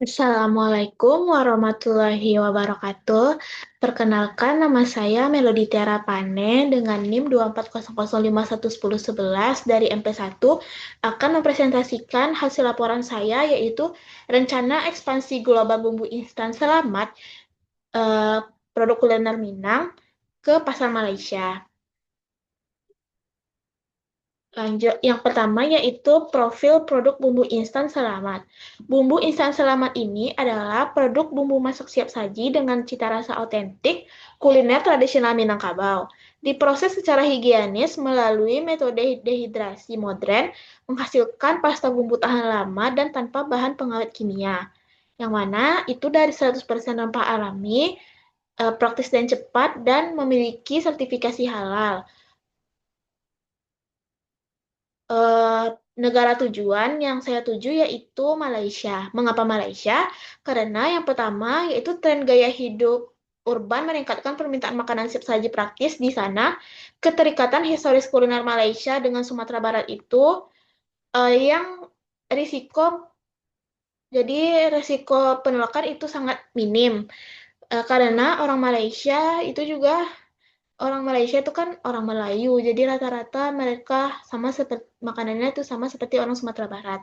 Assalamualaikum warahmatullahi wabarakatuh. Perkenalkan, nama saya Melody Tiara Pane dengan NIM 240051111 dari MP1 akan mempresentasikan hasil laporan saya, yaitu rencana ekspansi global bumbu instan selamat eh, produk kuliner Minang ke pasar Malaysia. Lanjut, yang pertama yaitu profil produk bumbu instan selamat. Bumbu instan selamat ini adalah produk bumbu masak siap saji dengan cita rasa otentik kuliner tradisional Minangkabau. Diproses secara higienis melalui metode dehidrasi modern, menghasilkan pasta bumbu tahan lama dan tanpa bahan pengawet kimia. Yang mana itu dari 100% rempah alami, praktis dan cepat, dan memiliki sertifikasi halal. eh, Negara tujuan yang saya tuju yaitu Malaysia. Mengapa Malaysia? Karena yang pertama yaitu tren gaya hidup urban meningkatkan permintaan makanan siap saji praktis di sana. Keterikatan historis kuliner Malaysia dengan Sumatera Barat itu yang risiko jadi risiko penolakan itu sangat minim. Karena orang Malaysia itu kan orang Melayu, jadi rata-rata mereka sama seperti makanannya itu sama seperti orang Sumatera Barat.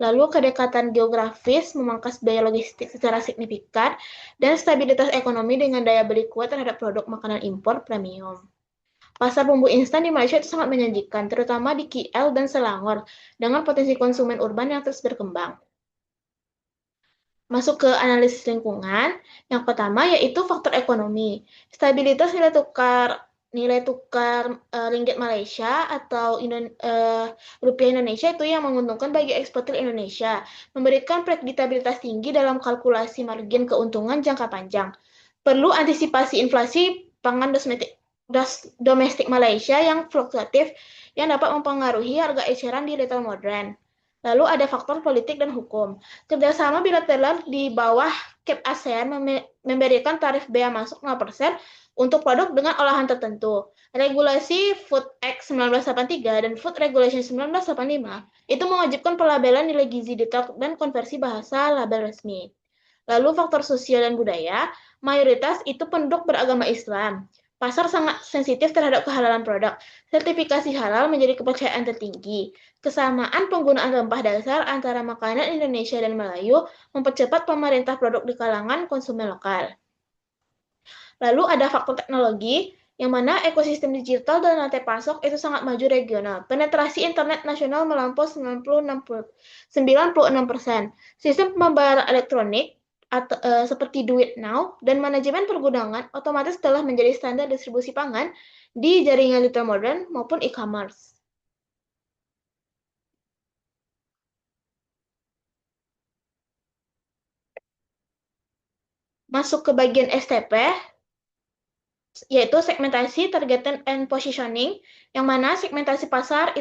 Lalu kedekatan geografis memangkas biaya logistik secara signifikan dan stabilitas ekonomi dengan daya beli kuat terhadap produk makanan impor premium. Pasar bumbu instan di Malaysia itu sangat menjanjikan, terutama di KL dan Selangor, dengan potensi konsumen urban yang terus berkembang. Masuk ke analisis lingkungan, yang pertama yaitu faktor ekonomi. Stabilitas nilai tukar ringgit Malaysia atau rupiah Indonesia itu yang menguntungkan bagi eksportir Indonesia, memberikan predictabilitas tinggi dalam kalkulasi margin keuntungan jangka panjang. Perlu antisipasi inflasi pangan domestik Malaysia yang fluktuatif yang dapat mempengaruhi harga eceran di retail modern. Lalu ada faktor politik dan hukum. Kerjasama bilateral di bawah CAP ASEAN memberikan tarif bea masuk 0% untuk produk dengan olahan tertentu. Regulasi Food Act 1983 dan Food Regulation 1985 itu mewajibkan pelabelan nilai gizi detail dan konversi bahasa label resmi. Lalu faktor sosial dan budaya, mayoritas itu penduduk beragama Islam. Pasar sangat sensitif terhadap kehalalan produk. Sertifikasi halal menjadi kepercayaan tertinggi. Kesamaan penggunaan rempah dasar antara makanan Indonesia dan Melayu mempercepat pemerintah produk di kalangan konsumen lokal. Lalu ada faktor teknologi, yang mana ekosistem digital dan rantai pasok itu sangat maju regional. Penetrasi internet nasional melampaui 96%. Sistem pembayaran elektronik seperti Duit Now dan manajemen pergudangan otomatis telah menjadi standar distribusi pangan di jaringan retail modern maupun e-commerce. Masuk ke bagian STP, yaitu segmentasi, targeting, and positioning, yang mana segmentasi pasar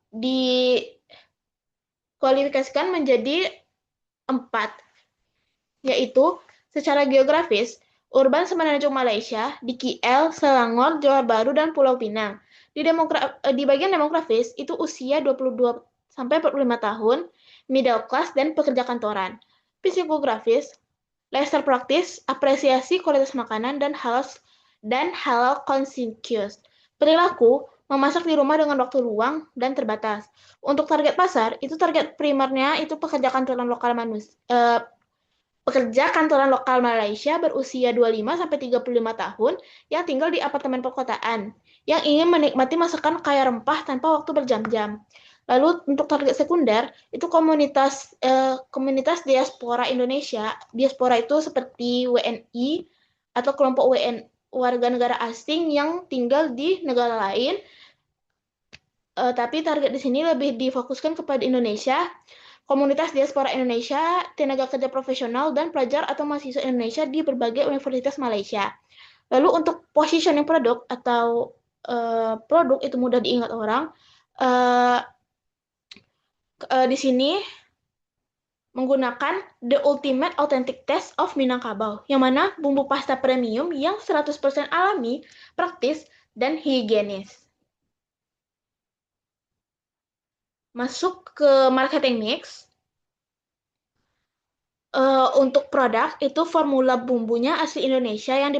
dikualifikasikan menjadi 4, yaitu secara geografis, urban semenanjung Malaysia, di KL, Selangor, Johor Bahru, dan Pulau Pinang. Di bagian demografis, itu usia 22 sampai 45 tahun, middle class, dan pekerja kantoran. Psikografis, lifestyle praktis, apresiasi kualitas makanan, dan halal conscious. Perilaku, memasak di rumah dengan waktu luang dan terbatas. Untuk target pasar, itu target primernya itu pekerja kantoran lokal Malaysia berusia 25 sampai 35 tahun yang tinggal di apartemen perkotaan, yang ingin menikmati masakan kaya rempah tanpa waktu berjam-jam. Lalu untuk target sekunder, itu komunitas diaspora Indonesia. Diaspora itu seperti WNI atau kelompok warga negara asing yang tinggal di negara lain, tapi target di sini lebih difokuskan kepada Indonesia, komunitas diaspora Indonesia, tenaga kerja profesional, dan pelajar atau mahasiswa Indonesia di berbagai universitas Malaysia. Lalu untuk positioning produk atau produk itu mudah diingat orang. Uh, di sini menggunakan The Ultimate Authentic Taste of Minangkabau, yang mana bumbu pasta premium yang 100% alami, praktis, dan higienis. Masuk ke marketing mix. Untuk produk itu formula bumbunya asli Indonesia yang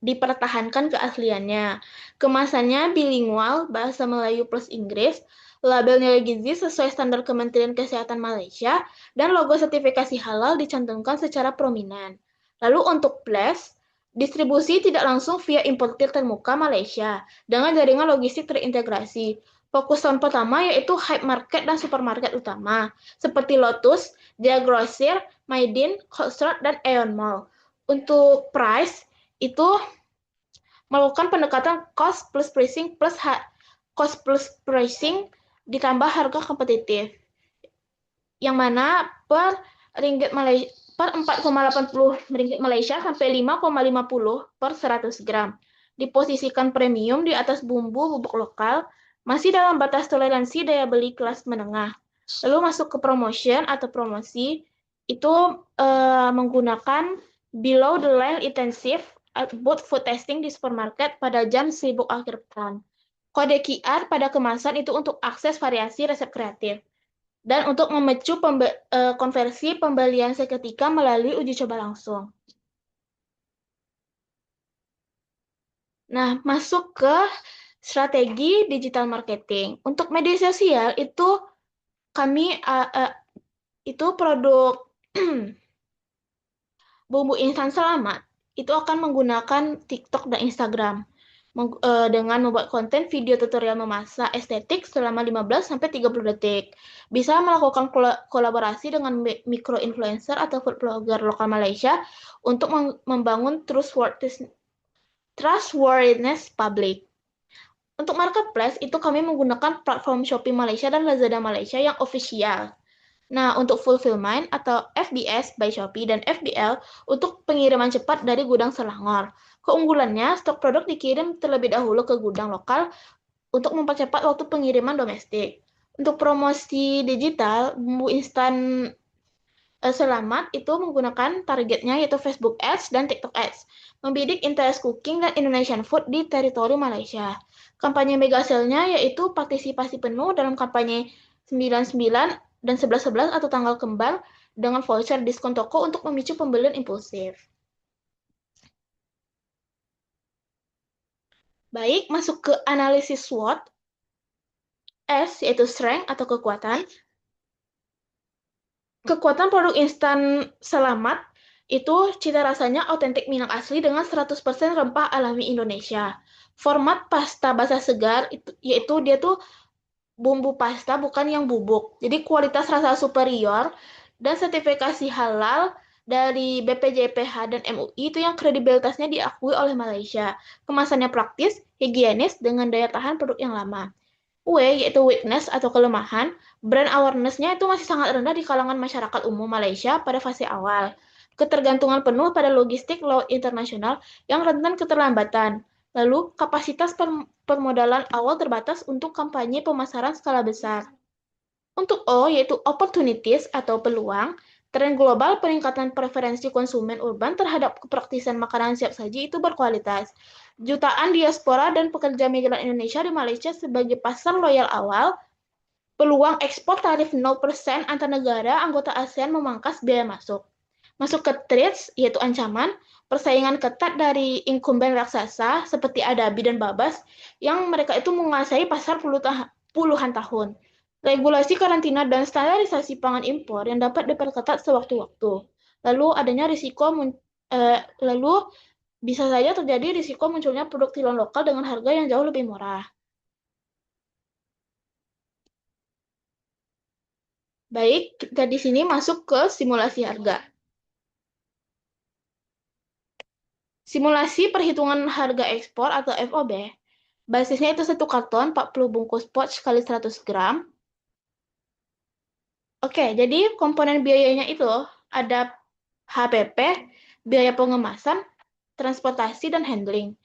dipertahankan keasliannya. Kemasannya bilingual, bahasa Melayu plus Inggris, labelnya gizi sesuai standar Kementerian Kesehatan Malaysia, dan logo sertifikasi halal dicantumkan secara prominent. Lalu untuk Bless, distribusi tidak langsung via importir termuka Malaysia, dengan jaringan logistik terintegrasi. Fokus tahun pertama yaitu hypermarket dan supermarket utama, seperti Lotus, Dia Grocer, Maidin, Coldstart, dan Aeon Mall. Untuk price, itu melakukan pendekatan cost plus pricing ditambah harga kompetitif. Yang mana per ringgit Malaysia per 4,80 ringgit Malaysia sampai 5,50 per 100 gram. Diposisikan premium di atas bumbu bubuk lokal, masih dalam batas toleransi daya beli kelas menengah. Lalu masuk ke promotion atau promosi, itu menggunakan below the line intensive both food testing di supermarket pada jam sibuk akhir pekan. Kode QR pada kemasan itu untuk akses variasi resep kreatif dan untuk memicu konversi pembelian seketika melalui uji coba langsung. Nah, masuk ke strategi digital marketing. Untuk media sosial itu kami itu produk bumbu instan selamat itu akan menggunakan TikTok dan Instagram dengan membuat konten video tutorial memasak estetik selama 15-30 detik. Bisa melakukan kolaborasi dengan micro-influencer atau food blogger lokal Malaysia untuk membangun trustworthiness public. Untuk marketplace, itu kami menggunakan platform Shopee Malaysia dan Lazada Malaysia yang official. Nah, untuk fulfillment atau FBS by Shopee dan FBL untuk pengiriman cepat dari gudang Selangor. Keunggulannya, stok produk dikirim terlebih dahulu ke gudang lokal untuk mempercepat waktu pengiriman domestik. Untuk promosi digital, bumbu instan selamat itu menggunakan targetnya yaitu Facebook Ads dan TikTok Ads. Membidik interest cooking dan Indonesian food di teritori Malaysia. Kampanye mega sale-nya yaitu partisipasi penuh dalam kampanye 99 dan 11.11 atau tanggal kembar dengan voucher diskon toko untuk memicu pembelian impulsif. Baik, masuk ke analisis SWOT. S yaitu strength atau kekuatan. Kekuatan produk instan selamat itu cita rasanya autentik Minang asli dengan 100% rempah alami Indonesia. Format pasta basah segar yaitu dia tuh bumbu pasta bukan yang bubuk. Jadi kualitas rasa superior dan sertifikasi halal dari BPJPH dan MUI itu yang kredibilitasnya diakui oleh Malaysia. Kemasannya praktis, higienis dengan daya tahan produk yang lama. W yaitu weakness atau kelemahan, brand awareness-nya itu masih sangat rendah di kalangan masyarakat umum Malaysia pada fase awal. Ketergantungan penuh pada logistik laut internasional yang rentan keterlambatan. Lalu, kapasitas permodalan awal terbatas untuk kampanye pemasaran skala besar. Untuk O, yaitu opportunities atau peluang, tren global peningkatan preferensi konsumen urban terhadap kepraktisan makanan siap saji itu berkualitas. Jutaan diaspora dan pekerja migran Indonesia di Malaysia sebagai pasar loyal awal, peluang ekspor tarif 0% antar negara anggota ASEAN memangkas biaya masuk. Masuk ke threats, yaitu ancaman, persaingan ketat dari incumbent raksasa seperti Adabi dan Babas, yang mereka itu menguasai pasar puluhan tahun. Regulasi karantina dan standarisasi pangan impor yang dapat diperketat sewaktu-waktu. Lalu adanya lalu bisa saja terjadi risiko munculnya produk tiruan lokal dengan harga yang jauh lebih murah. Baik, kita di sini masuk ke simulasi harga. Simulasi perhitungan harga ekspor atau FOB, basisnya itu 1 karton 40 bungkus pouch kali 100 gram. Oke, jadi komponen biayanya itu ada HPP, biaya pengemasan, transportasi, dan handling.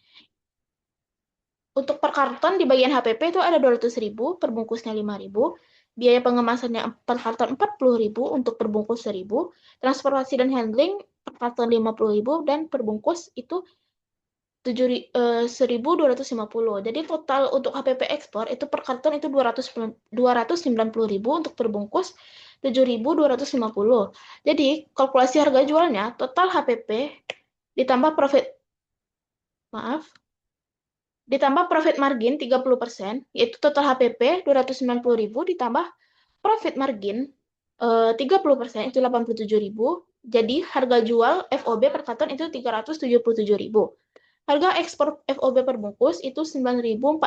Untuk per karton di bagian HPP itu ada 200.000, per bungkusnya 5.000. Biaya pengemasannya per karton 40.000 untuk per bungkus 1.000. Transportasi dan handling per karton 50.000 dan per bungkus itu 1.250. Jadi total untuk HPP ekspor itu per karton itu 290.000 untuk per bungkus 7.250. Jadi, kalkulasi harga jualnya total HPP ditambah profit margin 30%, yaitu total HPP 290.000 ditambah profit margin 30%, itu 87.000. Jadi harga jual FOB per karton itu 377.000. Harga ekspor FOB per bungkus itu 9.425,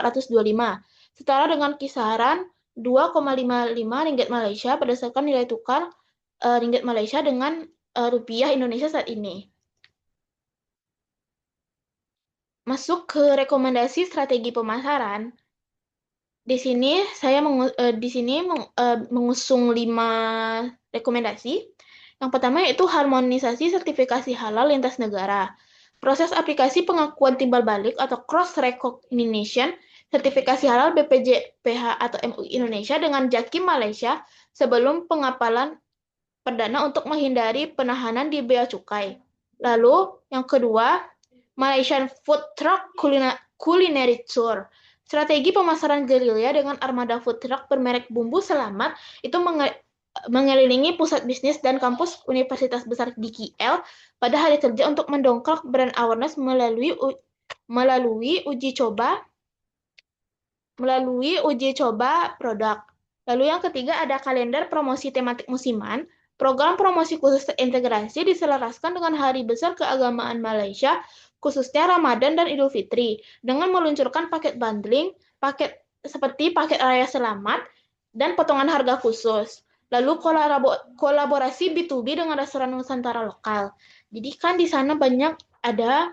setara dengan kisaran 2,55 ringgit Malaysia berdasarkan nilai tukar ringgit Malaysia dengan rupiah Indonesia saat ini. Masuk ke rekomendasi strategi pemasaran. Di sini saya mengusung 5 rekomendasi. Yang pertama yaitu harmonisasi sertifikasi halal lintas negara. Proses aplikasi pengakuan timbal balik atau cross recognition sertifikasi halal BPJPH atau MUI Indonesia dengan JAKIM Malaysia sebelum pengapalan perdana untuk menghindari penahanan di bea cukai. Lalu yang kedua, Malaysian Food Truck Culinary Tour. Strategi pemasaran gerilya dengan armada food truck bermerek Bumbu Selamat itu mengelilingi pusat bisnis dan kampus universitas besar di KL pada hari kerja untuk mendongkrak brand awareness melalui uji coba produk. Lalu yang ketiga ada kalender promosi tematik musiman. Program promosi khusus terintegrasi diselaraskan dengan hari besar keagamaan Malaysia, khususnya Ramadan dan Idul Fitri, dengan meluncurkan paket bundling, seperti paket raya selamat, dan potongan harga khusus. Lalu kolaborasi B2B dengan restoran Nusantara lokal. Jadi kan di sana banyak ada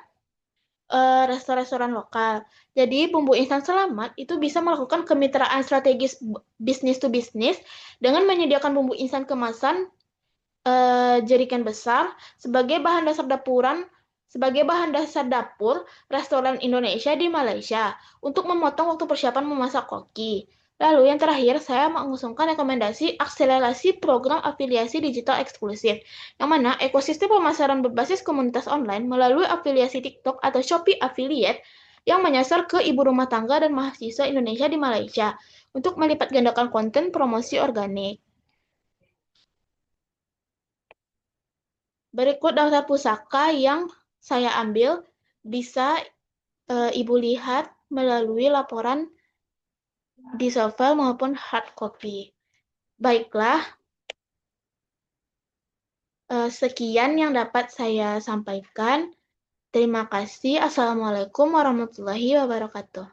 restoran lokal. Jadi Bumbu Instan Selamat itu bisa melakukan kemitraan strategis bisnis to bisnis dengan menyediakan bumbu instan kemasan jerigen besar sebagai bahan dasar dapur restoran Indonesia di Malaysia untuk memotong waktu persiapan memasak koki. Lalu yang terakhir, saya mengusungkan rekomendasi akselerasi program afiliasi digital eksklusif, yang mana ekosistem pemasaran berbasis komunitas online melalui afiliasi TikTok atau Shopee Affiliate yang menyasar ke ibu rumah tangga dan mahasiswa Indonesia di Malaysia untuk melipat gandakan konten promosi organik. Berikut daftar pusaka yang saya ambil, bisa Ibu lihat melalui laporan di softfile maupun hard copy. Baiklah, sekian yang dapat saya sampaikan. Terima kasih. Assalamualaikum warahmatullahi wabarakatuh.